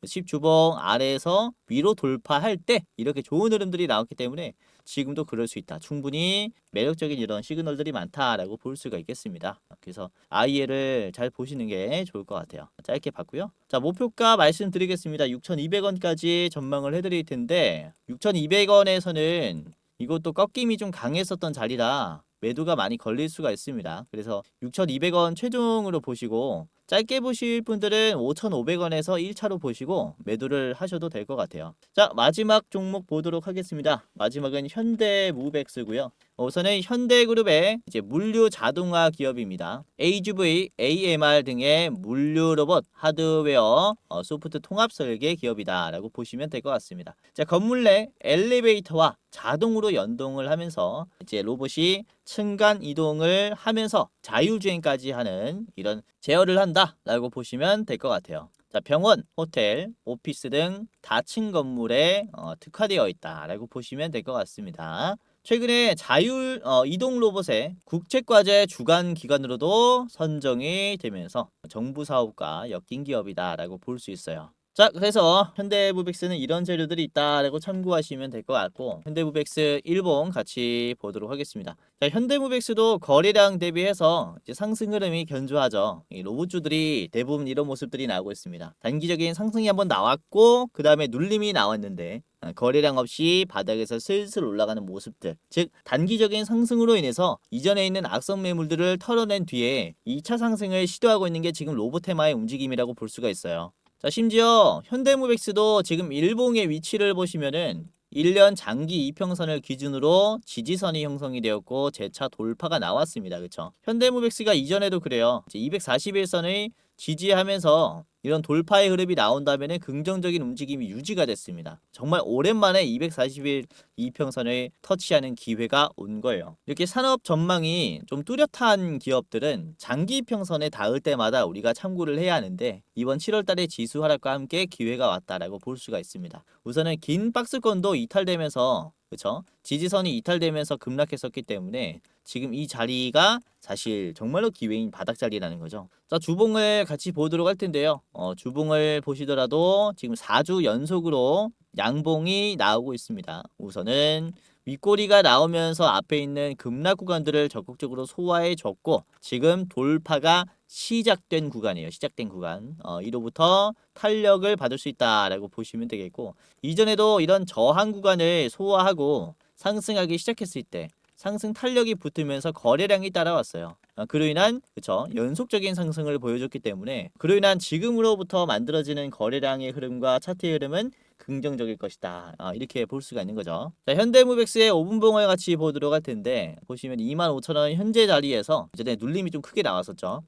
10주봉 아래에서 위로 돌파할 때 이렇게 좋은 흐름들이 나왔기 때문에 지금도 그럴 수 있다. 충분히 매력적인 이런 시그널들이 많다라고 볼 수가 있겠습니다. 그래서 IL을 잘 보시는 게 좋을 것 같아요. 짧게 봤고요. 자, 목표가 말씀드리겠습니다. 6,200원까지 전망을 해드릴 텐데 6,200원에서는 이것도 꺾임이 좀 강했었던 자리라 매도가 많이 걸릴 수가 있습니다. 그래서 6,200원 최종으로 보시고 짧게 보실 분들은 5,500원에서 1차로 보시고 매도를 하셔도 될 것 같아요. 자, 마지막 종목 보도록 하겠습니다. 마지막은 현대무백스고요. 우선은 현대그룹의 이제 물류 자동화 기업입니다. AGV, AMR 등의 물류 로봇, 하드웨어, 소프트 통합 설계 기업이다라고 보시면 될 것 같습니다. 자, 건물 내 엘리베이터와 자동으로 연동을 하면서 이제 로봇이 층간 이동을 하면서 자율주행까지 하는 이런 제어를 한다라고 보시면 될 것 같아요. 자, 병원, 호텔, 오피스 등 다층 건물에 특화되어 있다라고 보시면 될 것 같습니다. 최근에 자율 이동 로봇의 국책과제 주간 기관으로도 선정이 되면서 정부 사업과 엮인 기업이다라고 볼 수 있어요. 자, 그래서 현대무백스는 이런 재료들이 있다라고 참고하시면 될 것 같고, 현대무백스 일봉 같이 보도록 하겠습니다. 자, 현대무백스도 거래량 대비해서 이제 상승 흐름이 견조하죠. 이 로봇주들이 대부분 이런 모습들이 나오고 있습니다. 단기적인 상승이 한번 나왔고 그 다음에 눌림이 나왔는데 거래량 없이 바닥에서 슬슬 올라가는 모습들, 즉 단기적인 상승으로 인해서 이전에 있는 악성 매물들을 털어낸 뒤에 2차 상승을 시도하고 있는 게 지금 로보테마의 움직임이라고 볼 수가 있어요. 자, 심지어 현대무백스도 지금 일봉의 위치를 보시면은 1년 장기 이평선을 기준으로 지지선이 형성이 되었고 재차 돌파가 나왔습니다. 그쵸? 현대무백스가 이전에도 그래요. 241선의 지지하면서 이런 돌파의 흐름이 나온다면 긍정적인 움직임이 유지가 됐습니다. 정말 오랜만에 241 이평선을 터치하는 기회가 온 거예요. 이렇게 산업 전망이 좀 뚜렷한 기업들은 장기 이평선에 닿을 때마다 우리가 참고를 해야 하는데 이번 7월 달에 지수 하락과 함께 기회가 왔다라고 볼 수가 있습니다. 우선은 긴 박스권도 이탈되면서 그쵸? 지지선이 이탈되면서 급락했었기 때문에 지금 이 자리가 사실 정말로 기회인 바닥 자리라는 거죠. 자, 주봉을 같이 보도록 할 텐데요. 주봉을 보시더라도 지금 4주 연속으로 양봉이 나오고 있습니다. 우선은 윗꼬리가 나오면서 앞에 있는 급락 구간들을 적극적으로 소화해 줬고 지금 돌파가 시작된 구간이에요. 시작된 구간. 이로부터 탄력을 받을 수 있다라고 보시면 되겠고, 이전에도 이런 저항 구간을 소화하고 상승하기 시작했을 때 상승 탄력이 붙으면서 거래량이 따라왔어요. 그로 인한 그쵸 연속적인 상승을 보여줬기 때문에 그로 인한 지금으로부터 만들어지는 거래량의 흐름과 차트의 흐름은 긍정적일 것이다. 이렇게 볼 수가 있는 거죠. 자, 현대무백스의 5분봉을 같이 보도록 할 텐데 보시면 25,000원 현재 자리에서 이전에 눌림이 좀 크게 나왔었죠.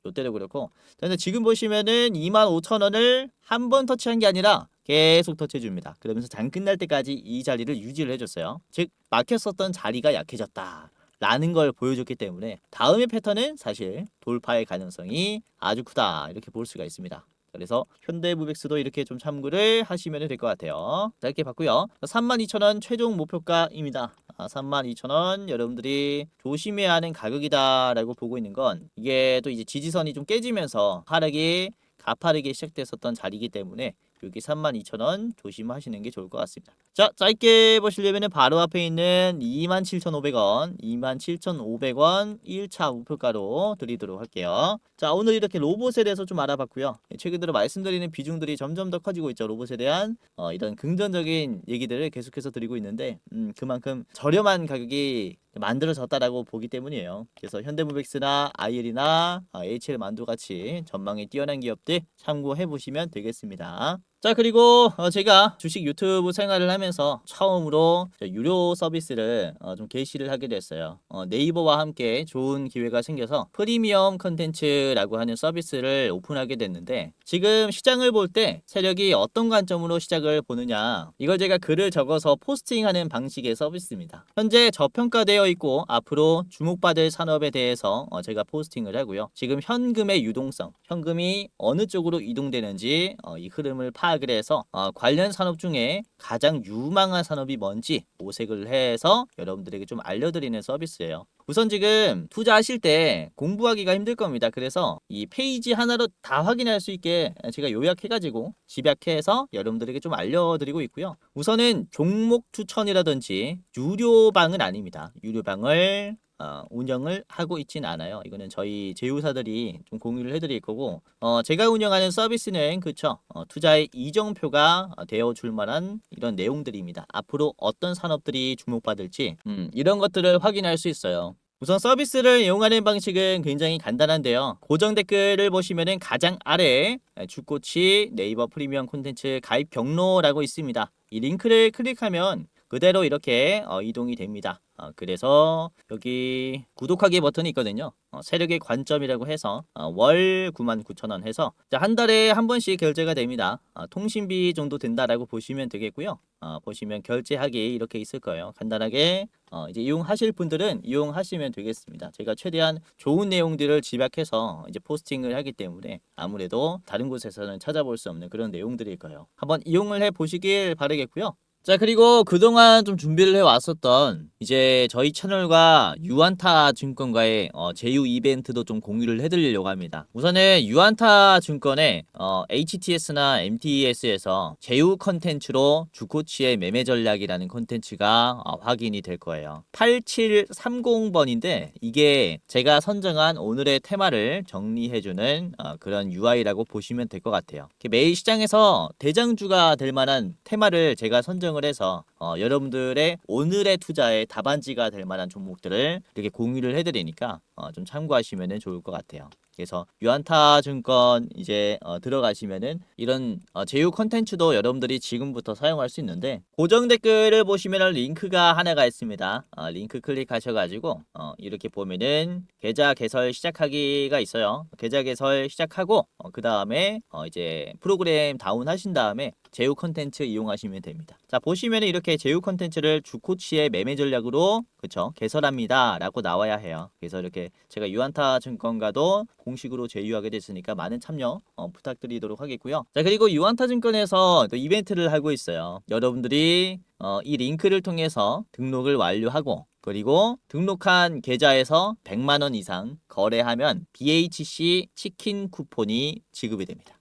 요때도 그렇고, 근데 지금 보시면은 25,000원을 한 번 터치한 게 아니라 계속 터치해줍니다. 그러면서 장 끝날 때까지 이 자리를 유지를 해줬어요. 즉 막혔었던 자리가 약해졌다 라는 걸 보여줬기 때문에 다음의 패턴은 사실 돌파의 가능성이 아주 크다 이렇게 볼 수가 있습니다. 그래서 현대무백스도 이렇게 좀 참고를 하시면 될 것 같아요. 자, 이렇게 봤고요. 32,000원 최종 목표가입니다. 32,000원 여러분들이 조심해야 하는 가격이다 라고 보고 있는 건 이게 또 이제 지지선이 좀 깨지면서 하락이 가파르게 시작됐었던 자리이기 때문에 여기 32,000원 조심하시는 게 좋을 것 같습니다. 자, 짧게 보시려면 바로 앞에 있는 27,500원, 27,500원 1차 목표가로 드리도록 할게요. 자, 오늘 이렇게 로봇에 대해서 좀 알아봤고요. 최근 들어 말씀드리는 비중들이 점점 더 커지고 있죠. 로봇에 대한 이런 긍정적인 얘기들을 계속해서 드리고 있는데 그만큼 저렴한 가격이 만들어졌다라고 보기 때문이에요. 그래서 현대모비스나 아이엘이나 HL 만두 같이 전망이 뛰어난 기업들 참고해 보시면 되겠습니다. 자, 그리고 제가 주식 유튜브 생활을 하면서 처음으로 유료 서비스를 좀 개시를 하게 됐어요. 네이버와 함께 좋은 기회가 생겨서 프리미엄 컨텐츠라고 하는 서비스를 오픈하게 됐는데, 지금 시장을 볼 때 세력이 어떤 관점으로 시작을 보느냐, 이걸 제가 글을 적어서 포스팅하는 방식의 서비스입니다. 현재 저평가되어 있고 앞으로 주목받을 산업에 대해서 제가 포스팅을 하고요. 지금 현금의 유동성, 현금이 어느 쪽으로 이동되는지 이 흐름을 파악을 해서 관련 산업 중에 가장 유망한 산업이 뭔지 모색을 해서 여러분들에게 좀 알려드리는 서비스예요. 우선 지금 투자하실 때 공부하기가 힘들 겁니다. 그래서 이 페이지 하나로 다 확인할 수 있게 제가 요약해가지고 집약해서 여러분들에게 좀 알려드리고 있고요. 우선은 종목 추천이라든지 유료방은 아닙니다. 유료방을 운영을 하고 있진 않아요. 이거는 저희 제휴사들이 좀 공유를 해드릴 거고, 제가 운영하는 서비스는 그쵸, 투자의 이정표가 되어 줄 만한 이런 내용들입니다. 앞으로 어떤 산업들이 주목받을지 이런 것들을 확인할 수 있어요. 우선 서비스를 이용하는 방식은 굉장히 간단한데요. 고정 댓글을 보시면은 가장 아래에 주꼬치 네이버 프리미엄 콘텐츠 가입 경로라고 있습니다. 이 링크를 클릭하면 그대로 이렇게 이동이 됩니다. 그래서 여기 구독하기 버튼이 있거든요. 세력의 관점이라고 해서 월 99,000원 해서 한 달에 한 번씩 결제가 됩니다. 통신비 정도 된다라고 보시면 되겠고요. 보시면 결제하기 이렇게 있을 거예요. 간단하게 이제 이용하실 분들은 이용하시면 되겠습니다. 제가 최대한 좋은 내용들을 집약해서 이제 포스팅을 하기 때문에 아무래도 다른 곳에서는 찾아볼 수 없는 그런 내용들일 거예요. 한번 이용을 해 보시길 바라겠고요. 자, 그리고 그동안 좀 준비를 해왔었던 이제 저희 채널과 유안타 증권과의 제휴 이벤트도 좀 공유를 해드리려고 합니다. 우선은 유안타 증권의 HTS나 MTS에서 제휴 컨텐츠로 주코치의 매매 전략이라는 컨텐츠가 확인이 될 거예요. 8730번인데 이게 제가 선정한 오늘의 테마를 정리해주는 그런 UI라고 보시면 될 것 같아요. 매일 시장에서 대장주가 될 만한 테마를 제가 선정을 해서 여러분들의 오늘의 투자의 답안지가 될 만한 종목들을 이렇게 공유를 해드리니까 좀 참고하시면 좋을 것 같아요. 그래서 유안타 증권 이제 들어가시면은 이런 제휴 컨텐츠도 여러분들이 지금부터 사용할 수 있는데, 고정 댓글을 보시면은 링크가 하나가 있습니다. 링크 클릭하셔가지고 이렇게 보면은 계좌 개설 시작하기가 있어요. 계좌 개설 시작하고 그 다음에 이제 프로그램 다운하신 다음에 제휴 컨텐츠 이용하시면 됩니다. 자, 보시면은 이렇게 제휴 컨텐츠를 주코치의 매매 전략으로 그쵸 개설합니다 라고 나와야 해요. 그래서 이렇게 제가 유안타 증권과도 공식으로 제휴하게 됐으니까 많은 참여 부탁드리도록 하겠고요. 자, 그리고 유안타 증권에서 또 이벤트를 하고 있어요. 여러분들이 이 링크를 통해서 등록을 완료하고, 그리고 등록한 계좌에서 100만원 이상 거래하면 BHC 치킨 쿠폰이 지급이 됩니다.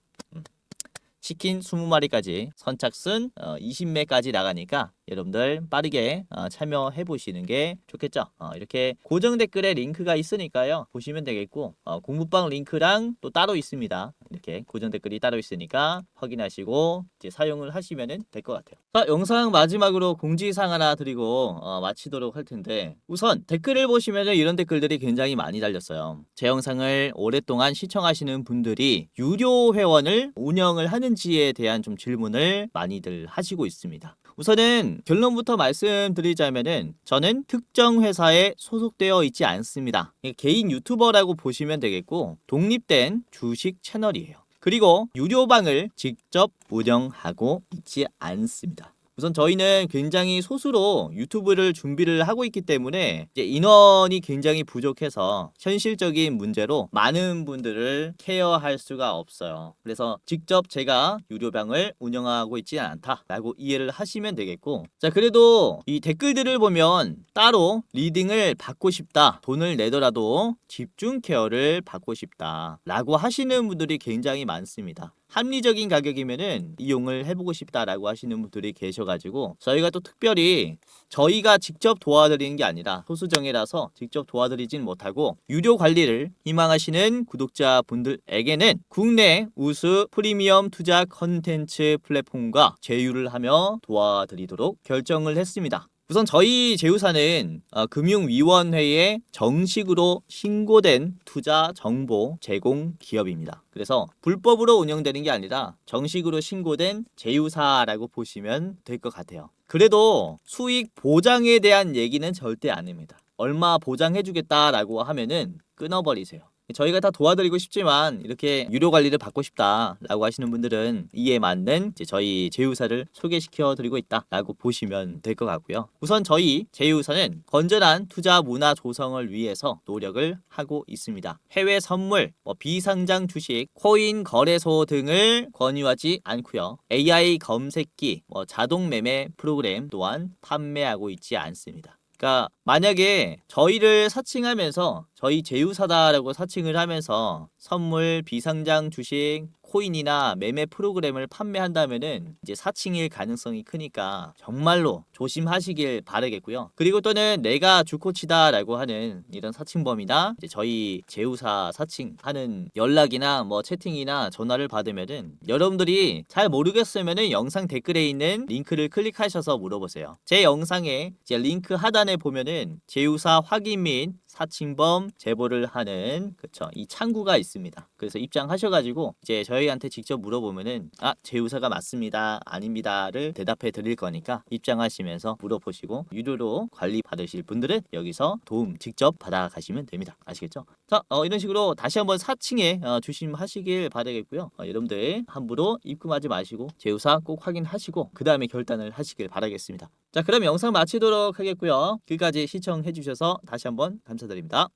치킨 20마리까지 선착순 20매까지 나가니까 여러분들 빠르게 참여해 보시는 게 좋겠죠. 이렇게 고정 댓글에 링크가 있으니까요, 보시면 되겠고, 공부방 링크랑 또 따로 있습니다. 이렇게 고정 댓글이 따로 있으니까 확인하시고 이제 사용을 하시면 될 것 같아요. 자, 영상 마지막으로 공지사항 하나 드리고 마치도록 할 텐데, 우선 댓글을 보시면 이런 댓글들이 굉장히 많이 달렸어요. 제 영상을 오랫동안 시청하시는 분들이 유료 회원을 운영을 하는지에 대한 좀 질문을 많이들 하시고 있습니다. 우선은 결론부터 말씀드리자면은 저는 특정 회사에 소속되어 있지 않습니다. 개인 유튜버라고 보시면 되겠고, 독립된 주식 채널이에요. 그리고 유료방을 직접 운영하고 있지 않습니다. 우선 저희는 굉장히 소수로 유튜브를 준비를 하고 있기 때문에 이제 인원이 굉장히 부족해서 현실적인 문제로 많은 분들을 케어할 수가 없어요. 그래서 직접 제가 유료방을 운영하고 있지 않다라고 이해를 하시면 되겠고, 자, 그래도 이 댓글들을 보면 따로 리딩을 받고 싶다, 돈을 내더라도 집중 케어를 받고 싶다 라고 하시는 분들이 굉장히 많습니다. 합리적인 가격이면은 이용을 해보고 싶다라고 하시는 분들이 계셔가지고 저희가 또 특별히 저희가 직접 도와드리는 게 아니라 소수정예라서 직접 도와드리진 못하고 유료 관리를 희망하시는 구독자분들에게는 국내 우수 프리미엄 투자 컨텐츠 플랫폼과 제휴를 하며 도와드리도록 결정을 했습니다. 우선 저희 제휴사는 금융위원회에 정식으로 신고된 투자 정보 제공 기업입니다. 그래서 불법으로 운영되는 게 아니라 정식으로 신고된 제휴사라고 보시면 될 것 같아요. 그래도 수익 보장에 대한 얘기는 절대 안 합니다. 얼마 보장해주겠다라고 하면은 끊어버리세요. 저희가 다 도와드리고 싶지만 이렇게 유료 관리를 받고 싶다라고 하시는 분들은 이에 맞는 저희 제휴사를 소개시켜 드리고 있다라고 보시면 될 것 같고요. 우선 저희 제휴사는 건전한 투자 문화 조성을 위해서 노력을 하고 있습니다. 해외 선물, 비상장 주식, 코인 거래소 등을 권유하지 않고요. AI 검색기, 자동 매매 프로그램 또한 판매하고 있지 않습니다. 그러니까 만약에 저희를 사칭하면서 저희 제휴사다라고 사칭을 하면서 선물, 비상장 주식, 코인이나 매매 프로그램을 판매한다면은 이제 사칭일 가능성이 크니까 정말로 조심하시길 바라겠고요. 그리고 또는 내가 주코치다라고 하는 이런 사칭범이나 이제 저희 제휴사 사칭하는 연락이나 채팅이나 전화를 받으면은 여러분들이 잘 모르겠으면은 영상 댓글에 있는 링크를 클릭하셔서 물어보세요. 제 영상에 이제 링크 하단에 보면은 제휴사 확인 및 사칭범 제보를 하는 이 창구가 있습니다. 그래서 입장하셔가지고 이제 저희한테 직접 물어보면은 제휴사가 맞습니다, 아닙니다를 대답해 드릴 거니까 입장하시면서 물어보시고 유료로 관리 받으실 분들은 여기서 도움 직접 받아가시면 됩니다. 아시겠죠? 자, 이런 식으로 다시 한번 사칭에 조심하시길 바라겠고요. 여러분들 함부로 입금하지 마시고 제휴사 꼭 확인하시고 그 다음에 결단을 하시길 바라겠습니다. 자, 그럼 영상 마치도록 하겠고요. 끝까지 시청해 주셔서 다시 한번 감사드립니다.